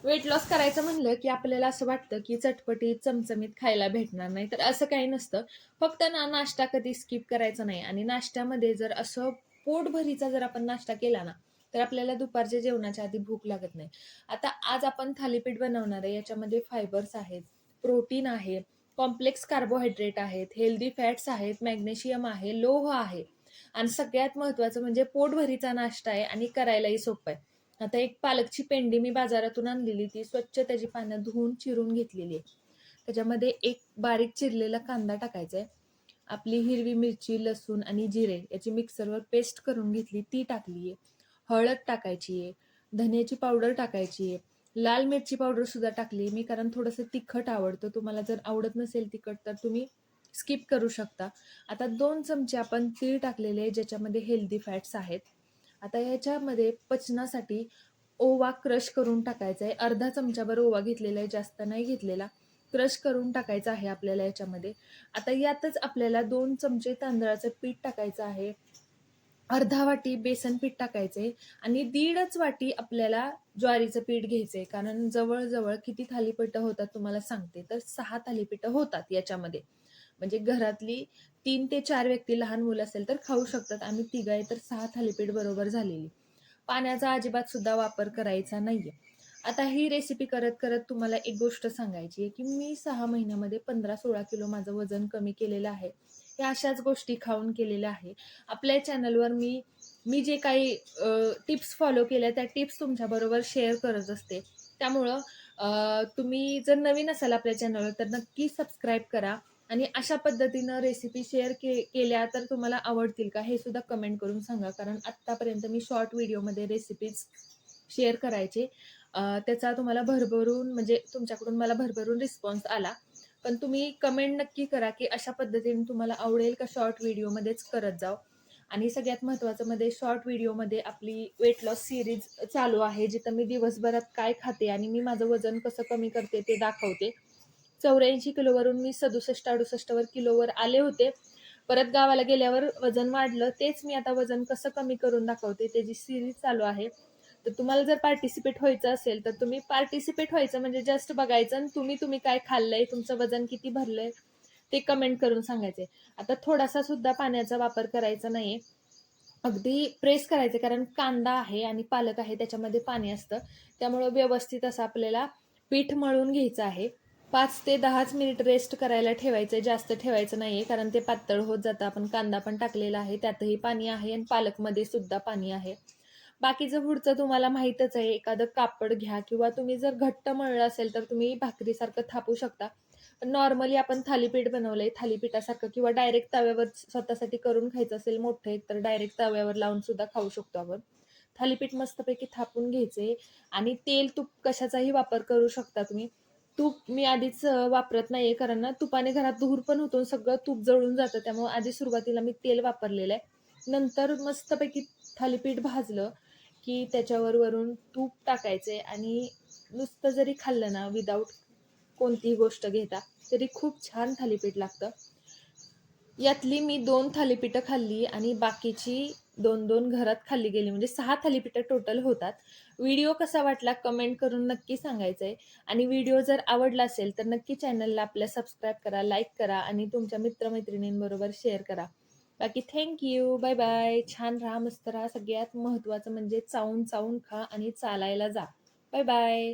Weight loss करायचं म्हणलं की आपल्याला असं वाटतं की चटपटीत चमचमीत खायला भेटणार नाही, तर असं काही नसतं. फक्त ना नाश्ता कधी स्किप करायचा नाही. आणि नाश्त्यामध्ये जर असं पोटभरीचा जर आपण नाश्ता केला ना, तर आपल्याला दुपारच्या जेवणाच्या आधी भूक लागत नाही. आता आज आपण थालीपीठ बनवणार आहे. याच्यामध्ये फायबर्स आहेत, प्रोटीन आहे, कॉम्प्लेक्स कार्बोहायड्रेट आहेत, हेल्दी फॅट्स आहेत, मॅग्नेशियम आहे, लोह आहे. आणि सगळ्यात महत्वाचं म्हणजे पोटभरीचा नाश्ता आहे आणि करायलाही सोपं आहे. आता एक पालकची पेंडी मी बाजारातून आणलेली, ती स्वच्छ त्याची पानं धुवून चिरून घेतलेली आहे. त्याच्यामध्ये एक बारीक चिरलेला कांदा टाकायचा आहे. आपली हिरवी मिरची, लसूण आणि जिरे याची मिक्सरवर पेस्ट करून घेतली, ती टाकली आहे. हळद टाकायची आहे, धन्याची पावडर टाकायची आहे, लाल मिरची पावडर सुद्धा टाकली मी, कारण थोडंसं तिखट आवडतं. तुम्हाला जर आवडत नसेल तिखट तर तुम्ही स्किप करू शकता. आता 2 चमचे आपण तीळ टाकलेले आहे, ज्याच्यामध्ये हेल्दी फॅट्स आहेत. आता ह्याच्यामध्ये पचनासाठी ओवा क्रश करून टाकायचा आहे. अर्धा चमचाभर ओवा घेतलेला आहे, जास्त नाही घेतलेला. क्रश करून टाकायचा आहे आपल्याला याच्यामध्ये. आता यातच आपल्याला 2 चमचे तांदळाचं पीठ टाकायचं आहे. अर्धा वाटी बेसन पीठ टाकायचे आणि 1.5 वाटी आपल्याला ज्वारीचं पीठ घ्यायचंय. कारण जवळ किती थालीपीठं होतात तुम्हाला सांगते, तर 6 थालीपीठं होतात याच्यामध्ये. म्हणजे घरातली 3 ते 4 व्यक्ती, लहान मुलं असेल तर खाऊ शकतात. आम्ही तिघं आहे तर 6 थालीपीठ बरोबर झालेली. पाण्याचा अजिबात सुद्धा वापर करायचा नाहीये. आता ही रेसिपी करत करत तुम्हाला एक गोष्ट सांगायची आहे, की मी 6 महिन्यामध्ये 15-16 किलो माझं वजन कमी केलेलं आहे. या अशाच गोष्टी खाऊन केलेल्या आहे. आपल्या चॅनलवर मी मी जे काही टिप्स फॉलो केल्या, त्या टिप्स तुमच्याबरोबर शेअर करत असते. त्यामुळं तुम्ही जर नवीन असाल आपल्या चॅनलवर तर नक्की सबस्क्राईब करा. आणि अशा पद्धतीनं रेसिपी शेअर केल्या तर तुम्हाला आवडतील का, हे सुद्धा कमेंट करून सांगा. कारण आत्तापर्यंत मी शॉर्ट व्हिडिओमध्ये रेसिपीज शेअर करायचे. त्याचा तुम्हाला भरभरून, म्हणजे तुमच्याकडून मला भरभरून रिस्पॉन्स आला. पण तुम्ही कमेंट नक्की करा की अशा पद्धतीने तुम्हाला आवडेल का शॉर्ट व्हिडिओमध्येच करत जाऊ. आणि सगळ्यात महत्त्वाचं म्हणजे शॉर्ट व्हिडिओमध्ये आपली वेट लॉस सिरीज चालू आहे, जिथं मी दिवसभरात काय खाते आणि मी माझं वजन कसं कमी करते ते दाखवते. 84 किलोवरून मी 67-68 किलोवर आले होते. परत गावाला गेल्यावर वजन वाढलं. तेच मी आता वजन कसं कमी करून दाखवते, त्याची सिरीज चालू आहे. तर तुम्हाला जर पार्टिसिपेट व्हायचं असेल तर तुम्ही पार्टिसिपेट व्हायचं, म्हणजे जस्ट बघायचं आणि तुम्ही काय खाल्लंय, तुमचं वजन किती भरलंय ते कमेंट करून सांगायचे. आता थोडासा सुद्धा पाण्याचा वापर करायचा नाहीये. अगदी प्रेस करायचे, कारण कांदा आहे आणि पालक आहे, त्याच्यामध्ये पाणी असतं. त्यामुळं व्यवस्थित असं आपल्याला पीठ मळून घ्यायचं आहे. 5 ते 10च मिनिट रेस्ट करायला ठेवायचं, जास्त ठेवायचं नाहीये, कारण ते पातळ होत जातं. आपण कांदा पण टाकलेला आहे, त्यातही पाणी आहे आणि पालकमध्ये सुद्धा पाणी आहे. बाकीचं पुढचं तुम्हाला माहीतच आहे. एखादं कापड घ्या किंवा तुम्ही जर घट्ट मळलं असेल तर तुम्ही भाकरीसारखं थापू शकता. पण नॉर्मली आपण थालीपीठ बनवलंय, थालीपीठासारखं किंवा डायरेक्ट तव्यावर स्वतःसाठी करून खायचं असेल मोठं एक, तर डायरेक्ट तव्यावर लावून सुद्धा खाऊ शकतो आपण. थालीपीठ मस्तपैकी थापून घ्यायचे आणि तेल, तूप कशाचाही वापर करू शकता तुम्ही. तूप मी आधीच वापरत नाहीये, कारण ना तुपाने घरात धूर पण होतो, सगळं तूप जळून जातं. त्यामुळे आधी सुरुवातीला मी तेल वापरलेलं आहे. नंतर मस्तपैकी थालीपीठ भाजलं की त्याच्यावर वरून तूप टाकायचे आणि नुसतं जरी खाल्लं ना, विदाऊट कोणतीही गोष्ट घेता, तरी खूप छान थालीपीठ लागतं. यातली मी 2 थालीपीठं खाल्ली आणि बाकीची 2-2 घरात खाल्ली गेली, म्हणजे 6 थालीपीठं टोटल होतात. व्हिडिओ कसा वाटला कमेंट करून नक्की सांगायचंय. आणि व्हिडिओ जर आवडला असेल तर नक्की चॅनलला आपल्या सबस्क्राईब करा, लाईक करा आणि तुमच्या मित्रमैत्रिणींबरोबर शेअर करा. बाकी थँक यू. Bye bye. छान राहा, मस्त राहा. सगळ्यात महत्त्वाचं म्हणजे चावून चावून खा आणि चालायला जा. Bye bye.